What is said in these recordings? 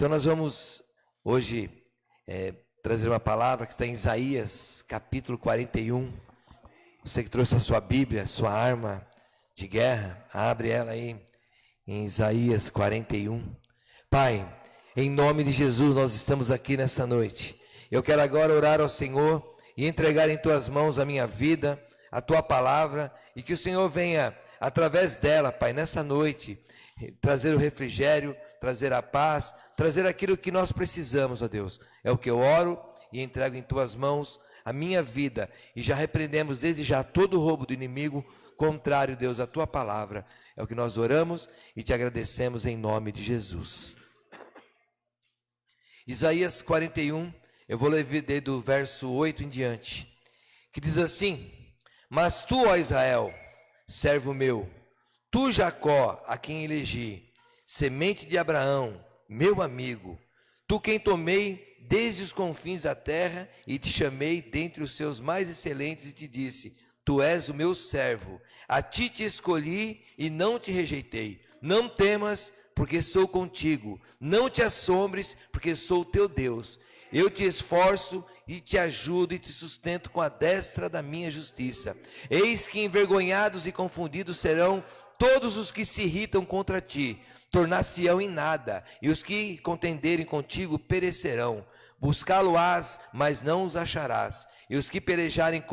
Então nós vamos hoje trazer uma palavra que está em Isaías, capítulo 41. Você que trouxe a sua Bíblia, sua arma de guerra, abre ela aí em Isaías 41. Pai, em nome de Jesus nós estamos aqui nessa noite. Eu quero agora orar ao Senhor e entregar em Tuas mãos a minha vida, a Tua palavra, e que o Senhor venha, através dela, Pai, nessa noite, trazer o refrigério, trazer a paz, trazer aquilo que nós precisamos, ó Deus. É o que eu oro e entrego em Tuas mãos a minha vida, e já repreendemos desde já todo o roubo do inimigo, contrário, Deus, à Tua palavra. É o que nós oramos e Te agradecemos em nome de Jesus. Isaías 41, eu vou ler desde o verso 8 em diante, que diz assim: Mas tu, ó Israel, servo meu, tu, Jacó, a quem elegi, semente de Abraão, meu amigo, tu quem tomei desde os confins da terra e te chamei dentre os seus mais excelentes e te disse: Tu és o meu servo, a ti te escolhi e não te rejeitei. Não temas, porque sou contigo, não te assombres, porque sou teu Deus. Eu te esforço e te ajudo e te sustento com a destra da minha justiça. Eis que envergonhados e confundidos serão todos os que se irritam contra ti, tornar-se-ão em nada, e os que contenderem contigo perecerão. Buscá-lo-ás, mas não os acharás, e os que pelejarem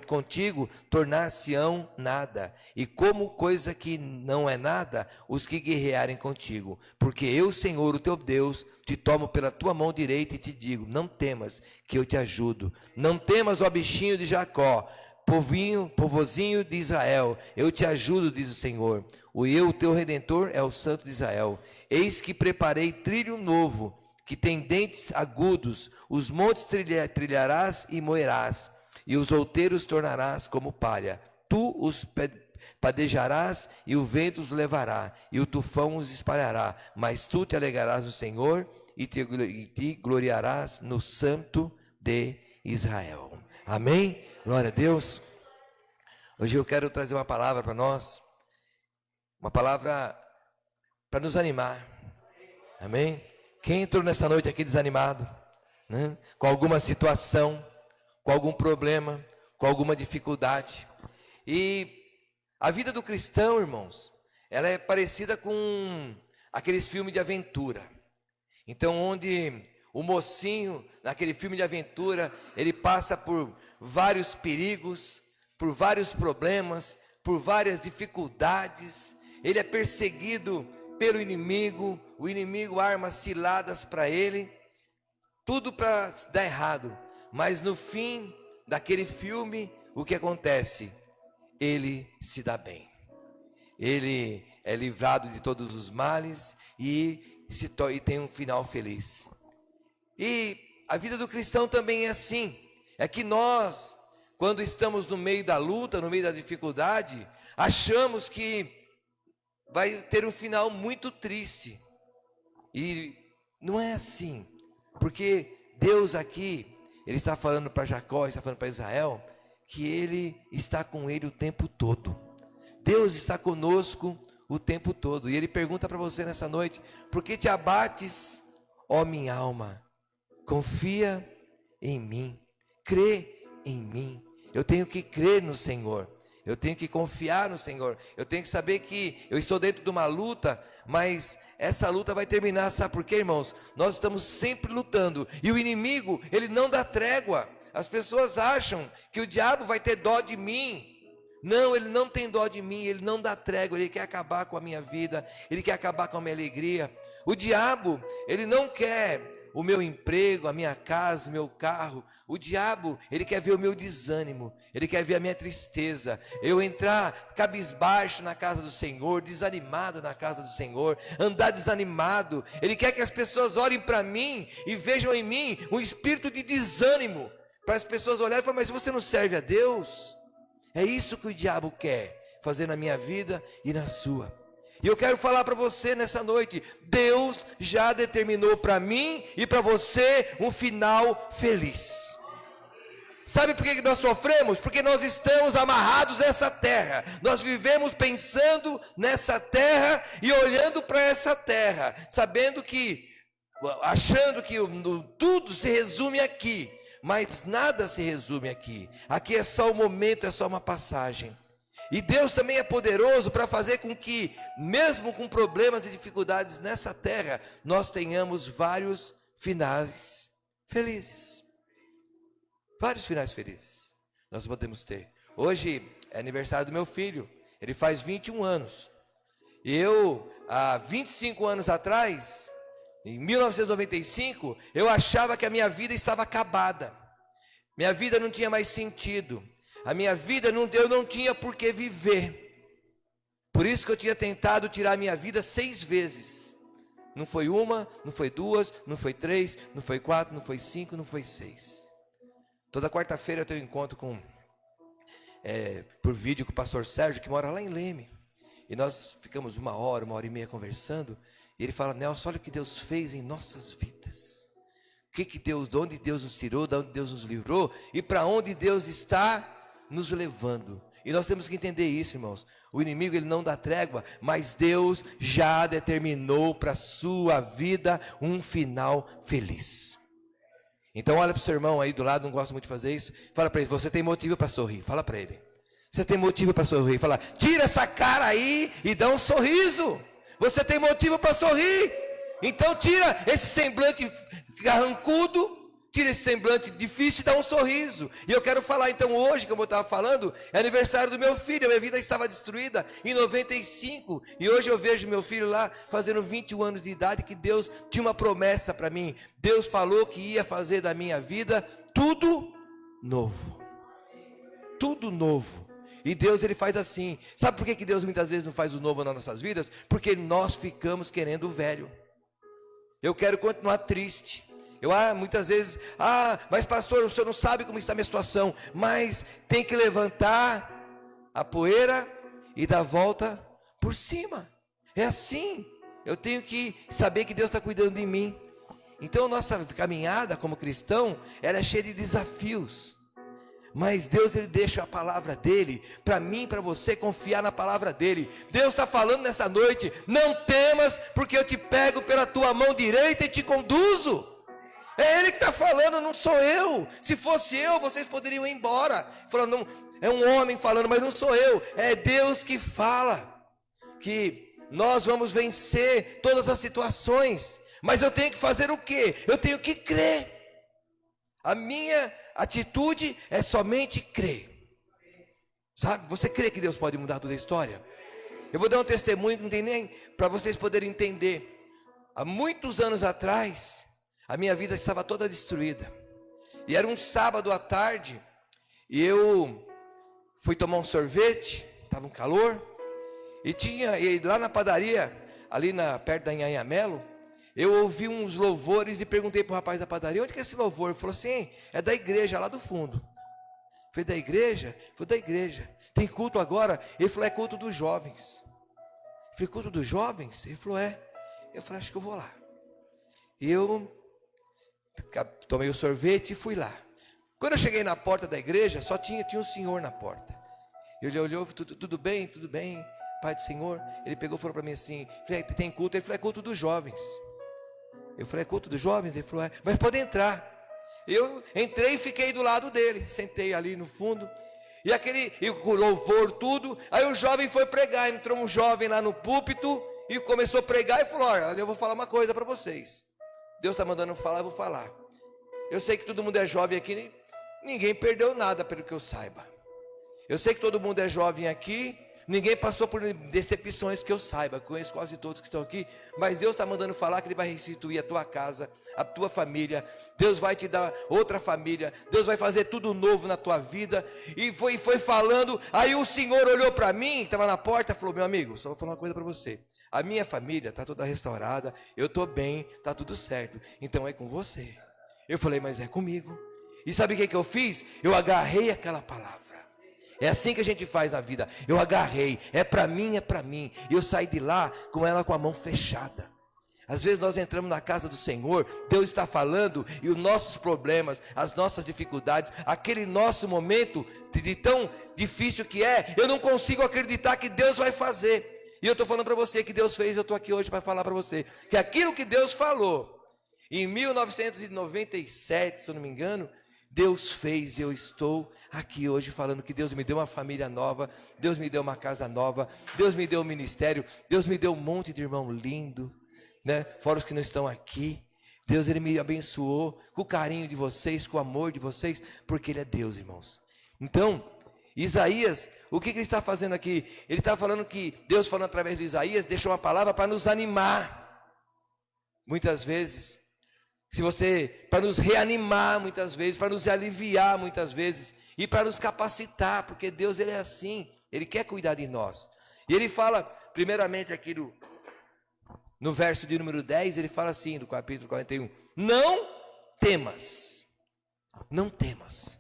contigo tornar-se-ão nada, e como coisa que não é nada, os que guerrearem contigo. Porque eu, Senhor, o teu Deus, te tomo pela tua mão direita e te digo: não temas, que eu te ajudo. Não temas, ó bichinho de Jacó, povozinho de Israel, eu te ajudo, diz o Senhor. O teu Redentor, é o Santo de Israel. Eis que preparei trilho novo, que tem dentes agudos. Os montes trilharás e moerás, e os outeiros tornarás como palha. Tu os padejarás, e o vento os levará, e o tufão os espalhará. Mas tu te alegrarás no Senhor, e te gloriarás no Santo de Israel. Amém? Glória a Deus. Hoje eu quero trazer uma palavra para nós, uma palavra para nos animar. Amém? Quem entrou nessa noite aqui desanimado, né? Com alguma situação, com algum problema, com alguma dificuldade. E a vida do cristão, irmãos, ela é parecida com aqueles filmes de aventura. Então, onde o mocinho, naquele filme de aventura, ele passa por vários perigos, por vários problemas, por várias dificuldades. Ele é perseguido pelo inimigo, o inimigo arma ciladas para ele, tudo para dar errado. Mas no fim daquele filme, o que acontece? Ele se dá bem. Ele é livrado de todos os males e tem um final feliz. E a vida do cristão também é assim. É que nós, quando estamos no meio da luta, no meio da dificuldade, achamos que vai ter um final muito triste. E não é assim. Porque Deus aqui, Ele está falando para Jacó, está falando para Israel, que Ele está com ele o tempo todo. Deus está conosco o tempo todo. E Ele pergunta para você nessa noite: por que te abates, ó minha alma? Confia em mim, crê em mim. Eu tenho que crer no Senhor, eu tenho que confiar no Senhor, eu tenho que saber que eu estou dentro de uma luta, mas essa luta vai terminar. Sabe por quê, irmãos? Nós estamos sempre lutando, e o inimigo, ele não dá trégua. As pessoas acham que o diabo vai ter dó de mim. Não, ele não tem dó de mim, ele não dá trégua, ele quer acabar com a minha vida, ele quer acabar com a minha alegria. O diabo, ele não quer o meu emprego, a minha casa, o meu carro. O diabo, ele quer ver o meu desânimo, ele quer ver a minha tristeza, eu entrar cabisbaixo na casa do Senhor, desanimado na casa do Senhor, andar desanimado. Ele quer que as pessoas olhem para mim e vejam em mim um espírito de desânimo, para as pessoas olharem e falarem: mas você não serve a Deus? É isso que o diabo quer fazer na minha vida e na sua. E eu quero falar para você nessa noite: Deus já determinou para mim e para você um final feliz. Sabe por que nós sofremos? Porque nós estamos amarrados nessa terra. Nós vivemos pensando nessa terra e olhando para essa terra, sabendo que achando que tudo se resume aqui, mas nada se resume aqui. Aqui é só um momento, é só uma passagem. E Deus também é poderoso para fazer com que, mesmo com problemas e dificuldades nessa terra, nós tenhamos vários finais felizes. Vários finais felizes nós podemos ter. Hoje é aniversário do meu filho, ele faz 21 anos. E eu, há 25 anos atrás, em 1995, eu achava que a minha vida estava acabada. Minha vida não tinha mais sentido. A minha vida, eu não tinha por que viver. Por isso que eu tinha tentado tirar a minha vida 6 vezes. Não foi uma, não foi 2, não foi 3, não foi 4, não foi 5, não foi 6. Toda quarta-feira eu tenho um encontro por vídeo com o pastor Sérgio, que mora lá em Leme. E nós ficamos 1 hora e meia conversando. E ele fala: Nelson, olha o que Deus fez em nossas vidas. Onde Deus nos tirou, de onde Deus nos livrou e para onde Deus está nos levando. E nós temos que entender isso, irmãos. O inimigo, ele não dá trégua, mas Deus já determinou para a sua vida um final feliz. Então olha para o seu irmão aí do lado, não gosto muito de fazer isso. Fala para ele: você tem motivo para sorrir. Fala para ele: você tem motivo para sorrir. Fala: tira essa cara aí e dá um sorriso. Você tem motivo para sorrir. Então tira esse semblante carrancudo, tira esse semblante difícil e dá um sorriso. E eu quero falar então hoje, como eu estava falando, é aniversário do meu filho. A minha vida estava destruída em 95. E hoje eu vejo meu filho lá fazendo 21 anos de idade, que Deus tinha uma promessa para mim. Deus falou que ia fazer da minha vida tudo novo. Tudo novo. E Deus, ele faz assim. Sabe por que Deus muitas vezes não faz o novo nas nossas vidas? Porque nós ficamos querendo o velho. Eu quero continuar triste. Muitas vezes, mas pastor, o senhor não sabe como está a minha situação. Mas tem que levantar a poeira e dar volta por cima. É assim. Eu tenho que saber que Deus está cuidando de mim. Então nossa caminhada como cristão, ela é cheia de desafios. Mas Deus, ele deixa a palavra dele para mim, para você confiar na palavra dele. Deus está falando nessa noite: não temas, porque eu te pego pela tua mão direita e te conduzo. É ele que está falando, não sou eu. Se fosse eu, vocês poderiam ir embora. Falando, não, é um homem falando, mas não sou eu. É Deus que fala que nós vamos vencer todas as situações. Mas eu tenho que fazer o quê? Eu tenho que crer. A minha atitude é somente crer. Sabe, você crê que Deus pode mudar toda a história? Eu vou dar um testemunho que não tem nem para vocês poderem entender. Há muitos anos atrás, a minha vida estava toda destruída. E era um sábado à tarde, e eu fui tomar um sorvete, estava um calor, e lá na padaria, ali perto da Anhanhamelo, eu ouvi uns louvores e perguntei para o rapaz da padaria: onde que é esse louvor? Ele falou assim: é da igreja lá do fundo. Eu falei: da igreja? Foi da igreja. Tem culto agora? Ele falou: é culto dos jovens. Eu falei: culto dos jovens? Ele falou: é. Eu falei: acho que eu vou lá. Eu tomei o sorvete e fui lá. Quando eu cheguei na porta da igreja, só tinha um senhor na porta. Ele olhou: tudo bem, Pai do Senhor. Ele pegou e falou para mim assim: tem culto? Ele falou: é culto dos jovens. Eu falei: é culto dos jovens? Ele falou: é. Mas pode entrar. Eu entrei e fiquei do lado dele, sentei ali no fundo, e o louvor tudo. Aí o jovem foi pregar, entrou um jovem lá no púlpito e começou a pregar e falou: olha, eu vou falar uma coisa para vocês. Deus está mandando falar, eu vou falar. Eu sei que todo mundo é jovem aqui, ninguém perdeu nada pelo que eu saiba. Eu sei que todo mundo é jovem aqui, ninguém passou por decepções que eu saiba. Conheço quase todos que estão aqui, mas Deus está mandando falar que Ele vai restituir a tua casa, a tua família. Deus vai te dar outra família. Deus vai fazer tudo novo na tua vida. E foi falando. Aí o Senhor olhou para mim, estava na porta, e falou: meu amigo, só vou falar uma coisa para você. A minha família está toda restaurada, eu estou bem, está tudo certo. Então é com você. Eu falei: mas é comigo. E sabe o que eu fiz? Eu agarrei aquela palavra. É assim que a gente faz na vida. Eu agarrei, é para mim, é para mim. E eu saí de lá com ela com a mão fechada. Às vezes nós entramos na casa do Senhor, Deus está falando, e os nossos problemas, as nossas dificuldades, aquele nosso momento de tão difícil que é, eu não consigo acreditar que Deus vai fazer. E eu estou falando para você que Deus fez, eu estou aqui hoje para falar para você, que aquilo que Deus falou, Em 1997, se eu não me engano, Deus fez e eu estou aqui hoje falando que Deus me deu uma família nova, Deus me deu uma casa nova, Deus me deu um ministério, Deus me deu um monte de irmão lindo, né? Fora os que não estão aqui. Deus, Ele me abençoou com o carinho de vocês, com o amor de vocês, porque Ele é Deus, irmãos. Então, Isaías, o que ele está fazendo aqui? Ele está falando que Deus, falando através de Isaías, deixou uma palavra para nos animar. Muitas vezes, para nos reanimar muitas vezes, para nos aliviar muitas vezes, e para nos capacitar, porque Deus, Ele é assim, Ele quer cuidar de nós. E Ele fala, primeiramente aqui no verso de número 10, Ele fala assim, do capítulo 41, não temas, não temas.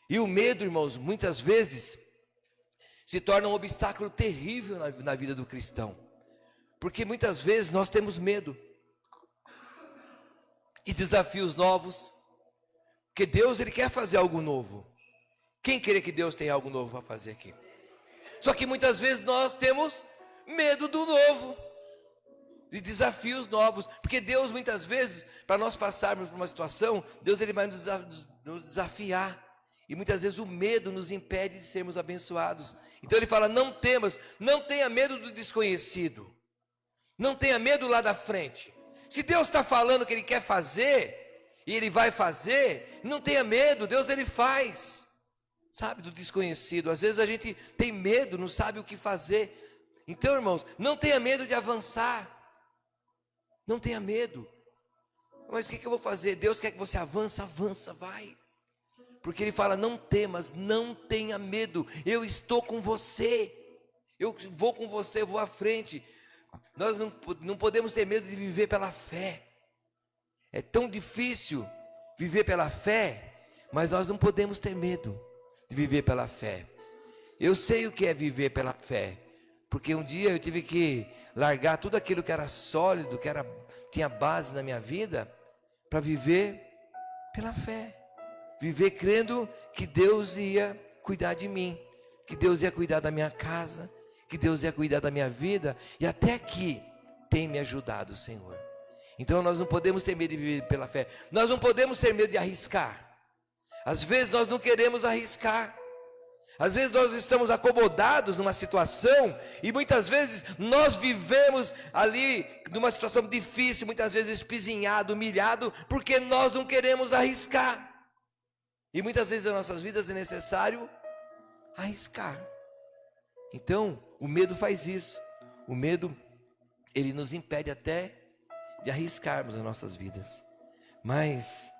E o medo, irmãos, muitas vezes se torna um obstáculo terrível na vida do cristão, porque muitas vezes nós temos medo e desafios novos, porque Deus, Ele quer fazer algo novo. Quem crê que Deus tem algo novo para fazer aqui? Só que muitas vezes nós temos medo do novo, de desafios novos, porque Deus muitas vezes, para nós passarmos por uma situação, Deus, Ele vai nos desafiar, e muitas vezes o medo nos impede de sermos abençoados. Então Ele fala, não temas, não tenha medo do desconhecido, não tenha medo lá da frente. Se Deus está falando que Ele quer fazer, e Ele vai fazer, não tenha medo, Deus, Ele faz. Sabe, do desconhecido, às vezes a gente tem medo, não sabe o que fazer. Então, irmãos, não tenha medo de avançar, não tenha medo. Mas o que eu vou fazer? Deus quer que você avance, avança, vai. Porque Ele fala, não temas, não tenha medo, eu estou com você, eu vou com você, eu vou à frente. Nós não podemos ter medo de viver pela fé. É tão difícil viver pela fé, mas nós não podemos ter medo de viver pela fé. Eu sei o que é viver pela fé, porque um dia eu tive que largar tudo aquilo que era sólido, tinha base na minha vida, para viver pela fé. Viver crendo que Deus ia cuidar de mim, que Deus ia cuidar da minha casa, que Deus ia cuidar da minha vida, e até aqui tem me ajudado, Senhor. Então nós não podemos ter medo de viver pela fé, nós não podemos ter medo de arriscar. Às vezes nós não queremos arriscar, às vezes nós estamos acomodados numa situação, e muitas vezes nós vivemos ali numa situação difícil, muitas vezes espizinhado, humilhado, porque nós não queremos arriscar. E muitas vezes nas nossas vidas é necessário arriscar. Então, o medo faz isso. O medo, ele nos impede até de arriscarmos as nossas vidas. Mas,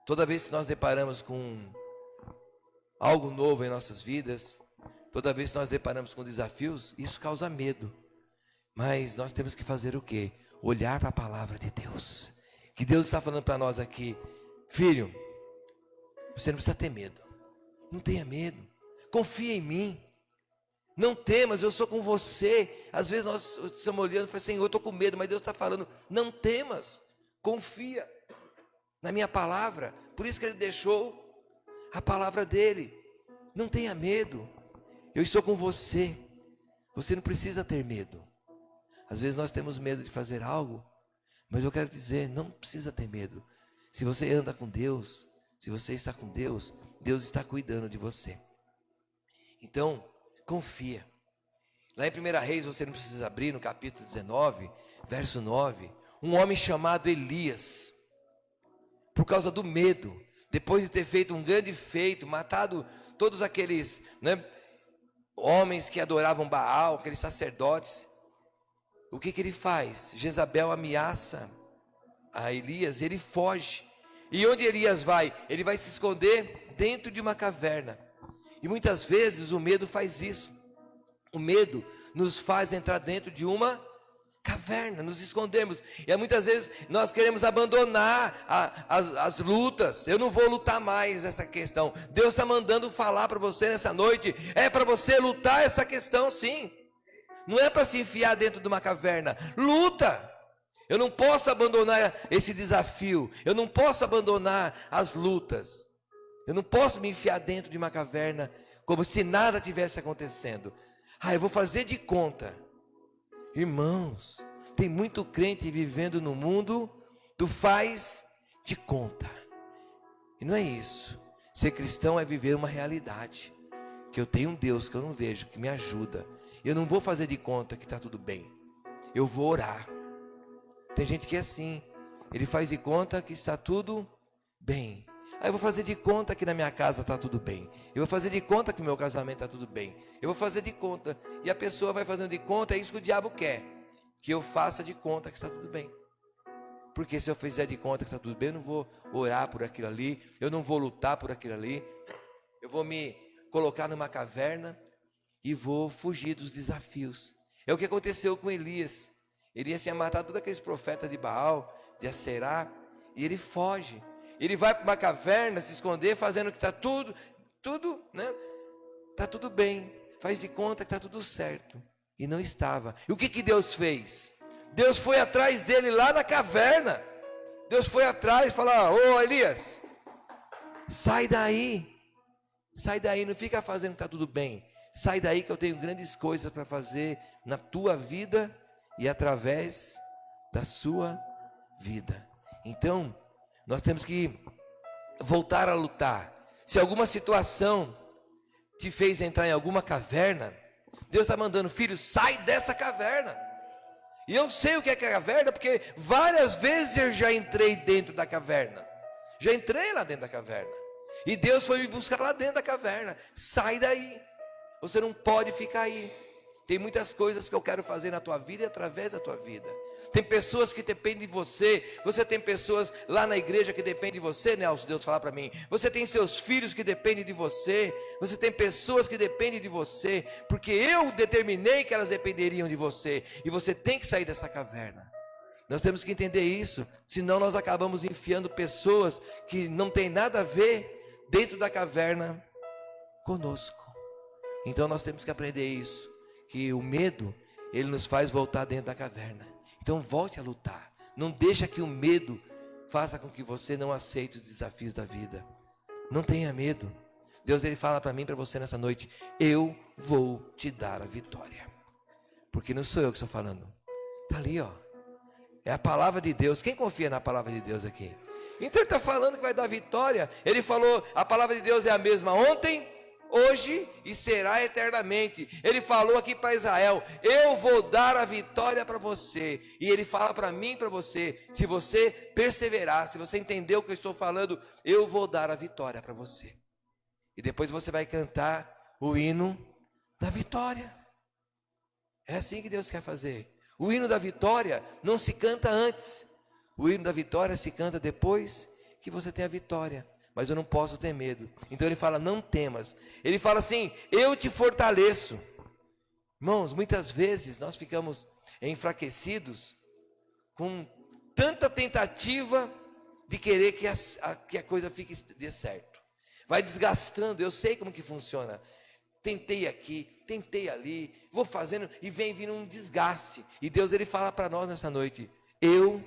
toda vez que nós deparamos com algo novo em nossas vidas, toda vez que nós deparamos com desafios, isso causa medo. Mas nós temos que fazer o quê? Olhar para a palavra de Deus. Que Deus está falando para nós aqui, filho, você não precisa ter medo, não tenha medo, confia em mim, não temas, eu sou com você. Às vezes nós estamos olhando e falamos, Senhor, eu estou com medo, mas Deus está falando, não temas, confia na minha palavra. Por isso que Ele deixou a palavra dEle, não tenha medo, eu estou com você, você não precisa ter medo. Às vezes nós temos medo de fazer algo, mas eu quero dizer, não precisa ter medo. Se você anda com Deus, se você está com Deus, Deus está cuidando de você. Então, confia. Lá em 1 Reis, você não precisa abrir, no capítulo 19, verso 9, um homem chamado Elias, por causa do medo, depois de ter feito um grande feito, matado todos aqueles, homens que adoravam Baal, aqueles sacerdotes, o que ele faz? Jezabel ameaça a Elias, ele foge. E onde Elias vai? Ele vai se esconder dentro de uma caverna. E muitas vezes o medo faz isso. O medo nos faz entrar dentro de uma caverna, nos escondermos. E muitas vezes nós queremos abandonar as lutas. Eu não vou lutar mais essa questão. Deus está mandando falar para você nessa noite. É para você lutar essa questão, sim. Não é para se enfiar dentro de uma caverna. Luta. Eu não posso abandonar esse desafio. Eu não posso abandonar as lutas. Eu não posso me enfiar dentro de uma caverna como se nada tivesse acontecendo. Eu vou fazer de conta. Irmãos, tem muito crente vivendo no mundo Tu faz de conta. E não é isso. Ser cristão é viver uma realidade. Que eu tenho um Deus que eu não vejo, que me ajuda. Eu não vou fazer de conta que está tudo bem. Eu vou orar. Tem gente que é assim. Ele faz de conta que está tudo bem. Aí eu vou fazer de conta que na minha casa está tudo bem. Eu vou fazer de conta que meu casamento está tudo bem. Eu vou fazer de conta. E a pessoa vai fazendo de conta, é isso que o diabo quer. Que eu faça de conta que está tudo bem. Porque se eu fizer de conta que está tudo bem, eu não vou orar por aquilo ali. Eu não vou lutar por aquilo ali. Eu vou me colocar numa caverna e vou fugir dos desafios. É o que aconteceu com Elias. Elias tinha matado todos aqueles profetas de Baal, de Aserá, e ele foge. Ele vai para uma caverna se esconder, fazendo que está tudo, né? Está tudo bem. Faz de conta que está tudo certo. E não estava. E o que Deus fez? Deus foi atrás dele lá na caverna. Deus foi atrás e falou: ô Elias, sai daí. Sai daí, não fica fazendo que está tudo bem. Sai daí que eu tenho grandes coisas para fazer na tua vida e através da sua vida. Então, nós temos que voltar a lutar. Se alguma situação te fez entrar em alguma caverna, Deus está mandando: filho, sai dessa caverna. E eu sei o que é caverna, porque várias vezes eu já entrei dentro da caverna. Já entrei lá dentro da caverna. E Deus foi me buscar lá dentro da caverna. Sai daí. Você não pode ficar aí. Tem muitas coisas que eu quero fazer na tua vida e através da tua vida. Tem pessoas que dependem de você. Você tem pessoas lá na igreja que dependem de você, Nelson, Deus falar para mim. Você tem seus filhos que dependem de você. Você tem pessoas que dependem de você. Porque eu determinei que elas dependeriam de você. E você tem que sair dessa caverna. Nós temos que entender isso. Senão nós acabamos enfiando pessoas que não tem nada a ver dentro da caverna conosco. Então nós temos que aprender isso. Que o medo, ele nos faz voltar dentro da caverna. Então volte a lutar. Não deixa que o medo faça com que você não aceite os desafios da vida. Não tenha medo. Deus, ele fala para mim, para você nessa noite: eu vou te dar a vitória. Porque não sou eu que estou falando. Está ali, ó. É a palavra de Deus. Quem confia na palavra de Deus aqui? Então ele está falando que vai dar vitória. Ele falou: a palavra de Deus é a mesma ontem, hoje e será eternamente. Ele falou aqui para Israel: eu vou dar a vitória para você. E ele fala para mim e para você: se você perseverar, se você entender o que eu estou falando, eu vou dar a vitória para você. E depois você vai cantar o hino da vitória. É assim que Deus quer fazer. O hino da vitória não se canta antes. O hino da vitória se canta depois que você tem a vitória. Mas eu não posso ter medo. Então ele fala: não temas. Ele fala assim: eu te fortaleço. Irmãos, muitas vezes nós ficamos enfraquecidos com tanta tentativa de querer que a coisa fique dê certo. Vai desgastando. Eu sei como que funciona. Tentei aqui, tentei ali, vou fazendo e vem vindo um desgaste. E Deus, ele fala para nós nessa noite: eu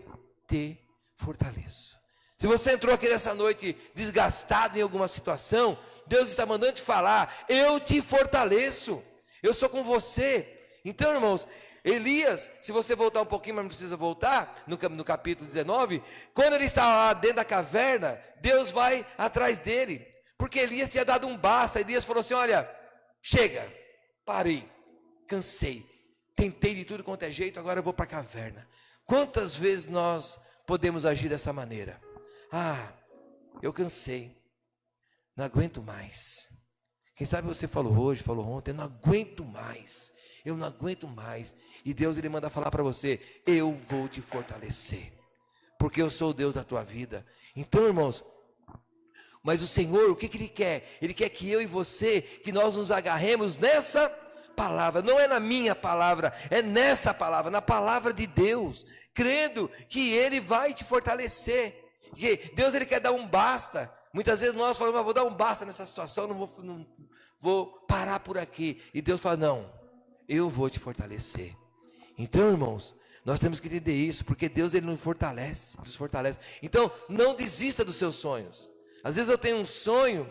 te fortaleço. Se você entrou aqui nessa noite desgastado em alguma situação, Deus está mandando te falar: eu te fortaleço, eu sou com você. Então, irmãos, Elias, se você voltar um pouquinho, mas não precisa voltar, no capítulo 19, quando ele está lá dentro da caverna, Deus vai atrás dele, porque Elias tinha dado um basta. Elias falou assim: olha, chega, parei, cansei, tentei de tudo quanto é jeito, agora eu vou para a caverna. Quantas vezes nós podemos agir dessa maneira? Ah, eu cansei, não aguento mais. Quem sabe você falou hoje, falou ontem: eu não aguento mais, eu não aguento mais. E Deus, ele manda falar para você: eu vou te fortalecer, porque eu sou o Deus da tua vida. Então, irmãos, mas o Senhor, o que Ele quer? Ele quer que eu e você, que nós nos agarremos nessa palavra. Não é na minha palavra, é nessa palavra, na palavra de Deus, crendo que Ele vai te fortalecer. Que Deus, ele quer dar um basta. Muitas vezes nós falamos: vou dar um basta nessa situação, não vou parar por aqui. E Deus fala: não, eu vou te fortalecer. Então, irmãos, nós temos que entender isso, porque Deus, ele nos fortalece. Então, não desista dos seus sonhos. Às vezes eu tenho um sonho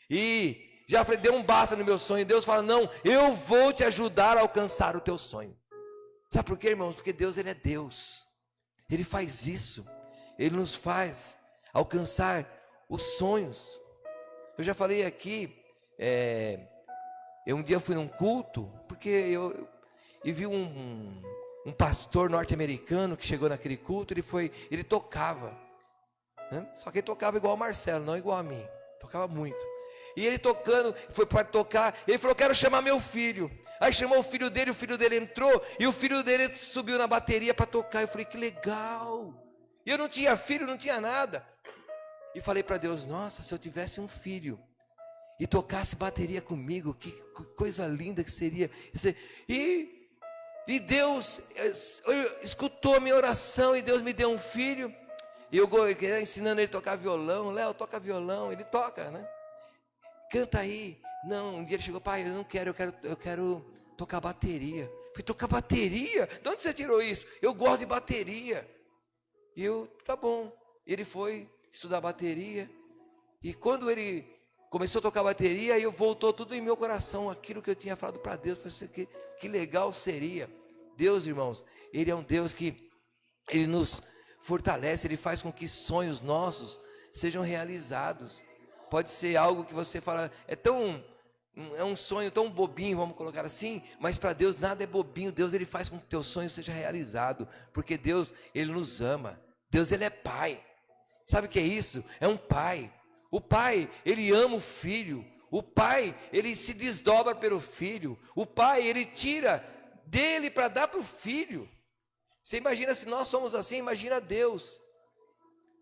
e já falei: deu um basta no meu sonho. Deus fala: não, eu vou te ajudar a alcançar o teu sonho. Sabe por quê, irmãos? Porque Deus, ele é Deus. Ele faz isso. Ele nos faz alcançar os sonhos. Eu já falei aqui, eu um dia fui num culto, porque eu vi um pastor norte-americano que chegou naquele culto. Ele tocava, né? Só que ele tocava igual o Marcelo, não igual a mim, tocava muito. E ele tocando, foi para tocar, ele falou: quero chamar meu filho. Aí chamou o filho dele entrou, e o filho dele subiu na bateria para tocar. Eu falei: que legal. E eu não tinha filho, não tinha nada. E falei para Deus: nossa, se eu tivesse um filho e tocasse bateria comigo, que coisa linda que seria. E Deus escutou a minha oração, e Deus me deu um filho. E eu ensinando ele a tocar violão. Léo, toca violão. Ele toca, né? Canta aí. Não, um dia ele chegou: pai, eu não quero, eu quero tocar bateria. Eu falei: tocar bateria? De onde você tirou isso? Eu gosto de bateria. E eu: tá bom. Ele foi estudar bateria. E quando ele começou a tocar bateria, aí voltou tudo em meu coração, aquilo que eu tinha falado para Deus. Eu falei: que legal seria. Deus, irmãos, Ele é um Deus que Ele nos fortalece, Ele faz com que sonhos nossos sejam realizados. Pode ser algo que você fala, é um sonho tão bobinho, vamos colocar assim, mas para Deus nada é bobinho. Deus, Ele faz com que o teu sonho seja realizado, porque Deus, Ele nos ama. Deus, Ele é Pai. Sabe o que é isso? É um Pai. O Pai, Ele ama o Filho. O Pai, Ele se desdobra pelo Filho. O Pai, Ele tira dele para dar para o Filho. Você imagina, se nós somos assim, imagina Deus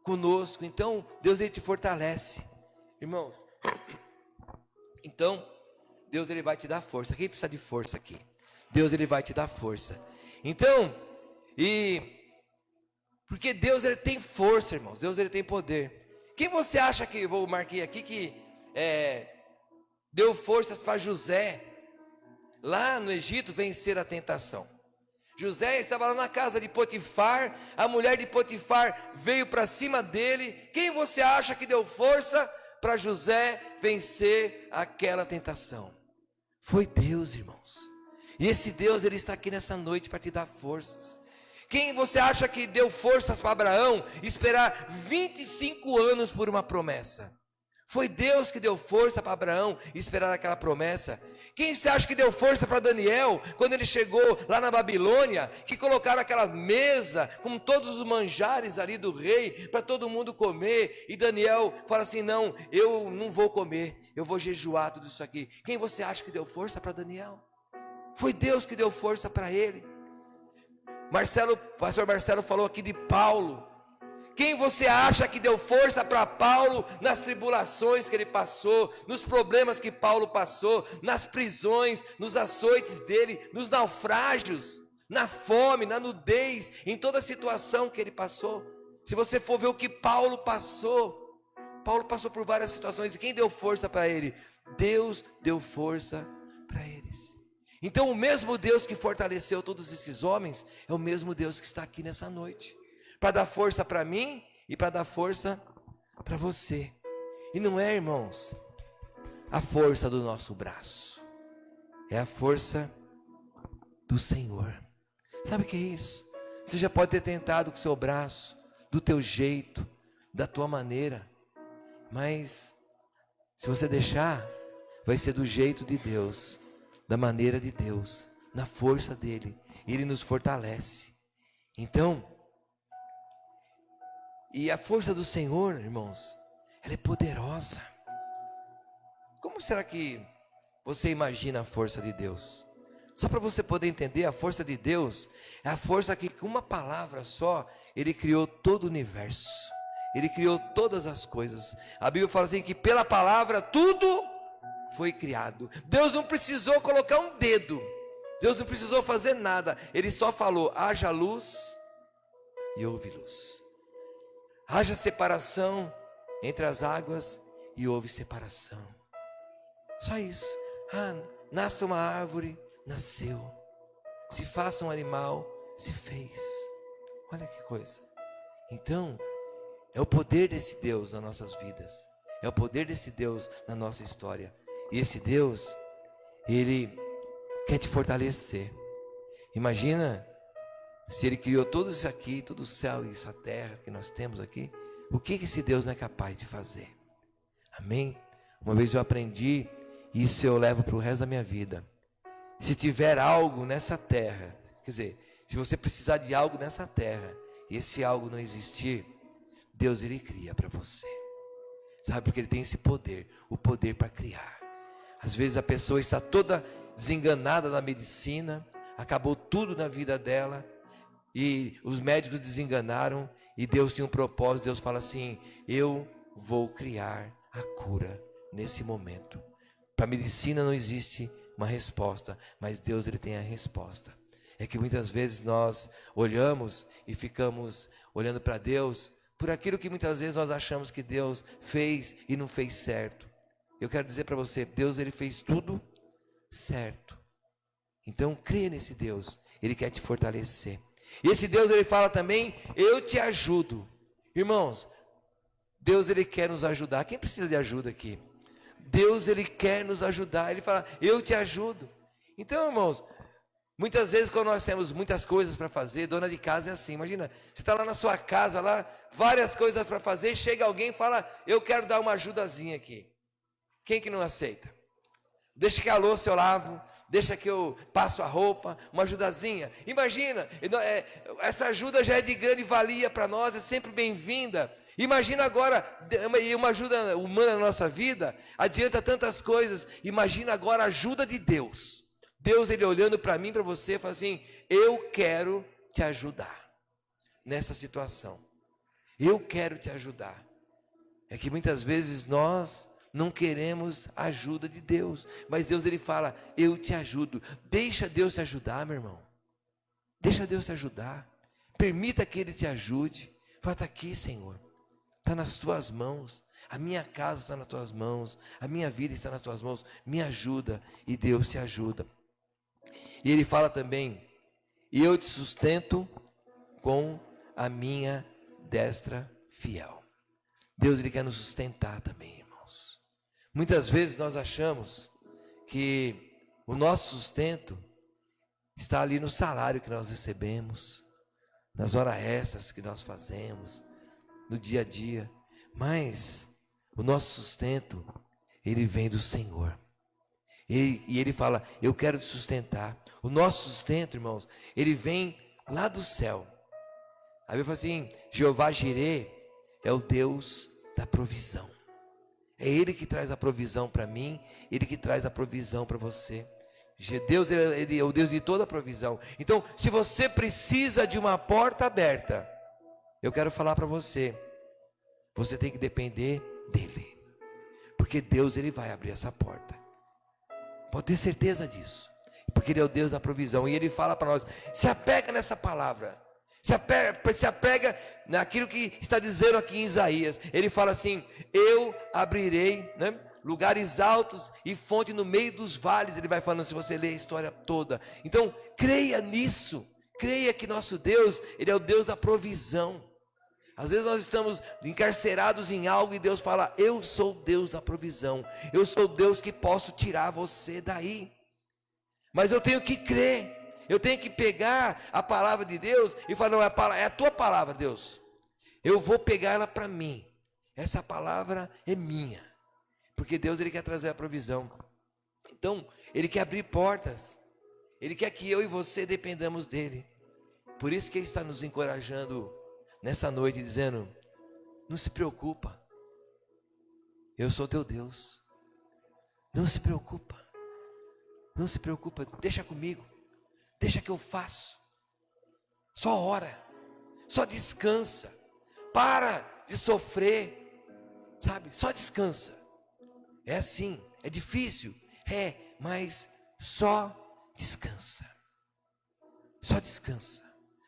conosco. Então, Deus, Ele te fortalece. Irmãos, então, Deus, Ele vai te dar força. Quem precisa de força aqui? Deus, Ele vai te dar força. Então, porque Deus, Ele tem força, irmãos. Deus, Ele tem poder. Quem você acha que, vou marquei aqui, que deu forças para José, lá no Egito, vencer a tentação? José estava lá na casa de Potifar, a mulher de Potifar veio para cima dele. Quem você acha que deu força para José vencer aquela tentação? Foi Deus, irmãos. E esse Deus, Ele está aqui nessa noite para te dar forças. Quem você acha que deu forças para Abraão esperar 25 anos por uma promessa? Foi Deus que deu força para Abraão esperar aquela promessa. Quem você acha que deu força para Daniel, quando ele chegou lá na Babilônia, que colocaram aquela mesa com todos os manjares ali do rei, para todo mundo comer, e Daniel fala assim: não, eu não vou comer, eu vou jejuar tudo isso aqui. Quem você acha que deu força para Daniel? Foi Deus que deu força para ele. Pastor Marcelo falou aqui de Paulo. Quem você acha que deu força para Paulo nas tribulações que ele passou, nos problemas que Paulo passou, nas prisões, nos açoites dele, nos naufrágios, na fome, na nudez, em toda a situação que ele passou? Se você for ver o que Paulo passou por várias situações. E quem deu força para ele? Deus deu força para eles. Então o mesmo Deus que fortaleceu todos esses homens é o mesmo Deus que está aqui nessa noite, para dar força para mim e para dar força para você. E não é, irmãos, a força do nosso braço, é a força do Senhor. Sabe o que é isso? Você já pode ter tentado com o seu braço, do teu jeito, da tua maneira, mas se você deixar, vai ser do jeito de Deus, da maneira de Deus, na força dele. Ele nos fortalece. Então, e a força do Senhor, irmãos, ela é poderosa. Como será que você imagina a força de Deus? Só para você poder entender, a força de Deus é a força que com uma palavra só, Ele criou todo o universo. Ele criou todas as coisas. A Bíblia fala assim que pela palavra tudo foi criado. Deus não precisou colocar um dedo. Deus não precisou fazer nada. Ele só falou: haja luz e houve luz. Haja separação entre as águas e houve separação. Só isso. Nasça uma árvore, nasceu. Se faça um animal, se fez. Olha que coisa. Então, é o poder desse Deus nas nossas vidas. É o poder desse Deus na nossa história. E esse Deus, Ele quer te fortalecer. Imagina Se Ele criou tudo isso aqui, todo o céu e essa terra que nós temos aqui, o que esse Deus não é capaz de fazer? Amém? Uma vez eu aprendi, e isso eu levo para o resto da minha vida. Se tiver algo nessa terra, quer dizer, se você precisar de algo nessa terra, e esse algo não existir, Deus Ele cria para você. Sabe, porque Ele tem esse poder, o poder para criar. Às vezes a pessoa está toda desenganada na medicina, acabou tudo na vida dela, e os médicos desenganaram, e Deus tinha um propósito. Deus fala assim: eu vou criar a cura nesse momento. Para a medicina não existe uma resposta, mas Deus Ele tem a resposta. É que muitas vezes nós olhamos e ficamos olhando para Deus por aquilo que muitas vezes nós achamos que Deus fez e não fez certo. Eu quero dizer para você, Deus Ele fez tudo certo. Então creia nesse Deus, Ele quer te fortalecer. E esse Deus Ele fala também: eu te ajudo. Irmãos, Deus Ele quer nos ajudar. Quem precisa de ajuda aqui? Deus Ele quer nos ajudar. Ele fala: eu te ajudo. Então, irmãos, muitas vezes quando nós temos muitas coisas para fazer, dona de casa é assim. Imagina, você está lá na sua casa, lá, várias coisas para fazer, chega alguém e fala: eu quero dar uma ajudazinha aqui. Quem que não aceita? Deixa que a louça eu lavo, deixa que eu passo a roupa, uma ajudazinha. Imagina, essa ajuda já é de grande valia para nós, é sempre bem-vinda. Imagina agora, uma ajuda humana na nossa vida, adianta tantas coisas. Imagina agora a ajuda de Deus. Deus, Ele olhando para mim, para você, fala assim: eu quero te ajudar nessa situação. Eu quero te ajudar. É que muitas vezes nós não queremos a ajuda de Deus, mas Deus Ele fala: eu te ajudo. Deixa Deus te ajudar, meu irmão. Deixa Deus te ajudar. Permita que Ele te ajude. Fala: está aqui, Senhor. Está nas tuas mãos. A minha casa está nas tuas mãos. A minha vida está nas tuas mãos. Me ajuda. E Deus te ajuda. E Ele fala também: e eu te sustento com a minha destra fiel. Deus Ele quer nos sustentar também, irmãos. Muitas vezes nós achamos que o nosso sustento está ali no salário que nós recebemos, nas horas extras que nós fazemos, no dia a dia. Mas o nosso sustento, ele vem do Senhor. E Ele fala: eu quero te sustentar. O nosso sustento, irmãos, ele vem lá do céu. A Bíblia fala assim: Jeová Jirê é o Deus da provisão. É Ele que traz a provisão para mim, Ele que traz a provisão para você. Deus, Ele é o Deus de toda a provisão. Então, se você precisa de uma porta aberta, eu quero falar para você, você tem que depender dEle. Porque Deus, Ele vai abrir essa porta. Pode ter certeza disso. Porque Ele é o Deus da provisão. E Ele fala para nós: se apega nessa palavra. Se apega naquilo que está dizendo aqui em Isaías. Ele fala assim: eu abrirei, né, lugares altos e fonte no meio dos vales. Ele vai falando, se você ler a história toda. Então, creia nisso. Creia que nosso Deus, Ele é o Deus da provisão. Às vezes nós estamos encarcerados em algo e Deus fala: eu sou o Deus da provisão. Eu sou o Deus que posso tirar você daí. Mas eu tenho que crer. Eu tenho que pegar a palavra de Deus e falar: não, é a tua palavra, Deus. Eu vou pegar ela para mim. Essa palavra é minha. Porque Deus, Ele quer trazer a provisão. Então, Ele quer abrir portas. Ele quer que eu e você dependamos dEle. Por isso que Ele está nos encorajando nessa noite, dizendo: não se preocupa. Eu sou teu Deus. Não se preocupa. Não se preocupa, deixa comigo. Deixa que eu faço. Só ora. Só descansa. Para de sofrer. Sabe? Só descansa. É assim. É difícil. É. Mas só descansa. Só descansa.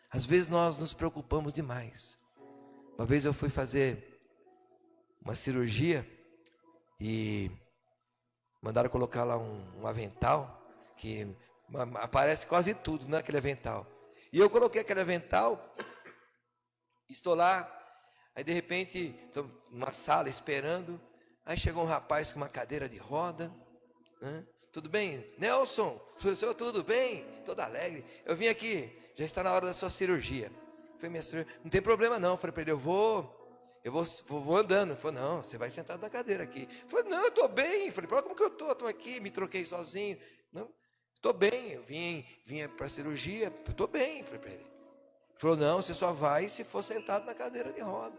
Às vezes nós nos preocupamos demais. Uma vez eu fui fazer uma cirurgia e mandaram colocar lá um avental que aparece quase tudo naquele avental. E eu coloquei aquele avental, estou lá, aí de repente estou numa sala esperando, aí chegou um rapaz com uma cadeira de roda, né, tudo bem? Nelson, professor, tudo bem? Todo alegre. Eu vim aqui, já está na hora da sua cirurgia. Foi minha cirurgia. Não tem problema não. Falei para ele, eu vou andando. Ele falou, não, você vai sentado na cadeira aqui. Eu falei, não, eu estou bem. Falei, como que eu estou? Estou aqui, me troquei sozinho. Não, estou bem, eu vinha para a cirurgia, estou bem. Falei para ele. Ele falou, não, você só vai se for sentado na cadeira de roda.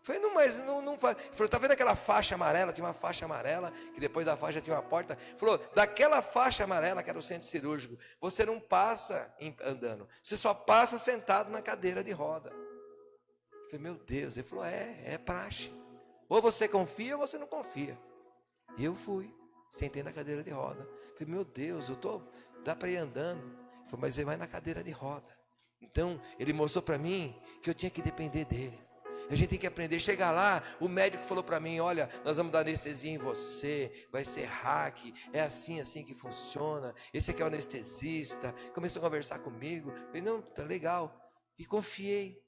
Falei, não, mas não faz. Ele falou, tá vendo aquela faixa amarela? Tinha uma faixa amarela, que depois da faixa tinha uma porta. Ele falou, daquela faixa amarela, que era o centro cirúrgico, você não passa andando, você só passa sentado na cadeira de roda. Eu falei, meu Deus. Ele falou, é praxe. Ou você confia ou você não confia. E eu fui, sentei na cadeira de roda. Eu falei, meu Deus, dá para ir andando. Ele falou, mas você vai na cadeira de roda. Então, ele mostrou para mim que eu tinha que depender dele. A gente tem que aprender. Chegar lá, o médico falou para mim, olha, nós vamos dar anestesia em você, vai ser hack, é assim que funciona, esse aqui é o anestesista. Começou a conversar comigo, falei, não, tá legal. E confiei,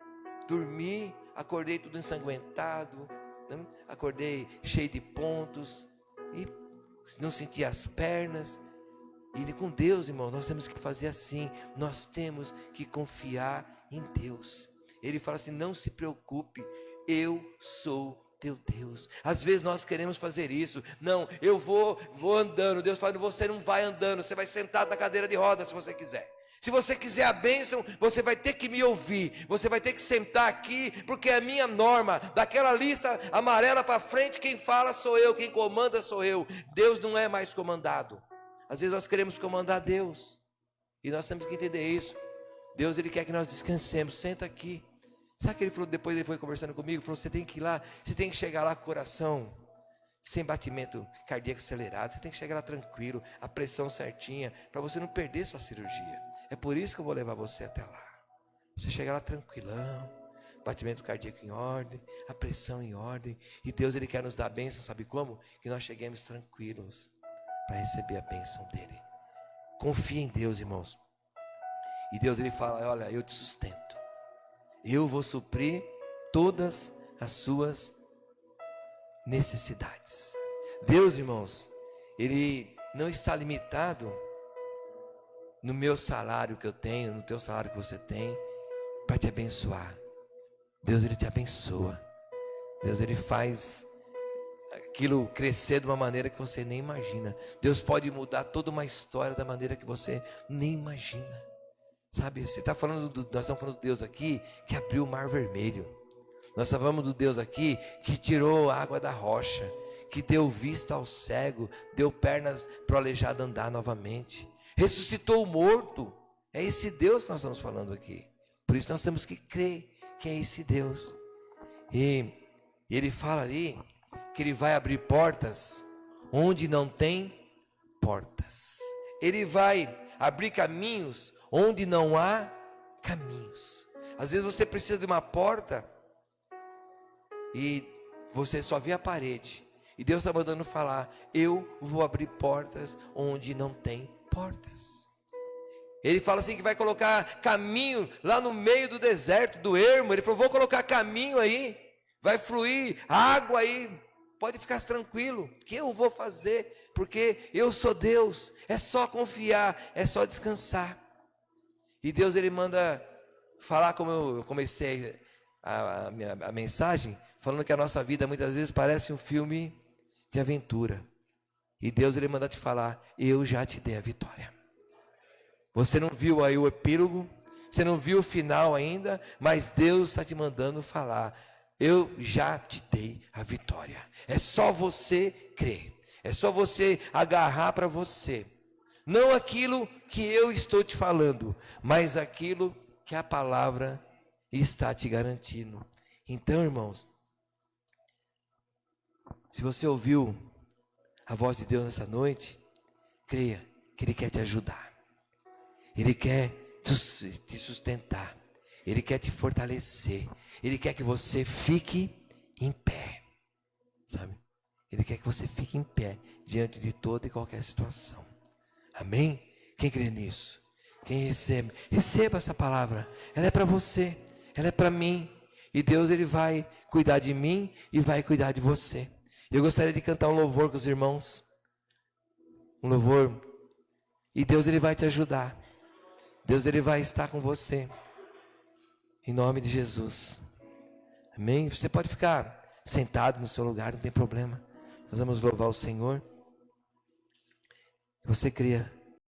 dormi, acordei tudo ensanguentado, né? Acordei cheio de pontos, e não sentia as pernas. E com Deus, irmão, nós temos que fazer assim, nós temos que confiar em Deus. Ele fala assim, não se preocupe, eu sou teu Deus. Às vezes nós queremos fazer isso, não, eu vou andando. Deus fala, você não vai andando, você vai sentado na cadeira de rodas se você quiser. Se você quiser a bênção, você vai ter que me ouvir, você vai ter que sentar aqui, porque é a minha norma. Daquela lista amarela para frente, quem fala sou eu, quem comanda sou eu. Deus não é mais comandado. Às vezes nós queremos comandar Deus, e nós temos que entender isso. Deus, Ele quer que nós descansemos, senta aqui. Sabe o que Ele falou? Depois Ele foi conversando comigo, falou, você tem que ir lá, você tem que chegar lá com o coração sem batimento cardíaco acelerado, você tem que chegar lá tranquilo, a pressão certinha, para você não perder sua cirurgia. É por isso que eu vou levar você até lá. Você chegar lá tranquilão, batimento cardíaco em ordem, a pressão em ordem, e Deus, Ele quer nos dar a bênção, sabe como? Que nós cheguemos tranquilos para receber a bênção dEle. Confie em Deus, irmãos. E Deus, Ele fala, olha, eu te sustento. Eu vou suprir todas as suas necessidades. Deus, irmãos, Ele não está limitado no meu salário que eu tenho, no teu salário que você tem, para te abençoar. Deus, Ele te abençoa. Deus, Ele faz aquilo crescer de uma maneira que você nem imagina. Deus pode mudar toda uma história da maneira que você nem imagina. Sabe, nós estamos falando do Deus aqui que abriu o mar vermelho. Nós falamos do Deus aqui que tirou a água da rocha, que deu vista ao cego, deu pernas para o aleijado andar novamente, ressuscitou o morto. É esse Deus que nós estamos falando aqui. Por isso nós temos que crer que é esse Deus. E Ele fala ali que Ele vai abrir portas onde não tem portas. Ele vai abrir caminhos onde não há caminhos. Às vezes você precisa de uma porta e você só vê a parede. E Deus está mandando falar, eu vou abrir portas onde não tem portas. Ele fala assim que vai colocar caminho lá no meio do deserto, do ermo. Ele falou, vou colocar caminho aí, vai fluir água aí. Pode ficar tranquilo, que eu vou fazer, porque eu sou Deus. É só confiar, é só descansar. E Deus, Ele manda falar, como eu comecei a mensagem, falando que a nossa vida muitas vezes parece um filme de aventura. E Deus, Ele manda te falar, eu já te dei a vitória. Você não viu aí o epílogo, você não viu o final ainda, mas Deus está te mandando falar, eu já te dei a vitória. É só você crer, é só você agarrar para você. Não aquilo que eu estou te falando, mas aquilo que a palavra está te garantindo. Então, irmãos, se você ouviu a voz de Deus nessa noite, creia que Ele quer te ajudar. Ele quer te sustentar. Ele quer te fortalecer. Ele quer que você fique em pé. Sabe? Ele quer que você fique em pé diante de toda e qualquer situação. Amém? Quem crê nisso? Quem recebe? Receba essa palavra. Ela é para você. Ela é para mim. E Deus, Ele vai cuidar de mim e vai cuidar de você. Eu gostaria de cantar um louvor com os irmãos. um louvor. E Deus, Ele vai te ajudar. Deus, Ele vai estar com você. Em nome de Jesus. Amém? Você pode ficar sentado no seu lugar, não tem problema. Nós vamos louvar o Senhor. Você cria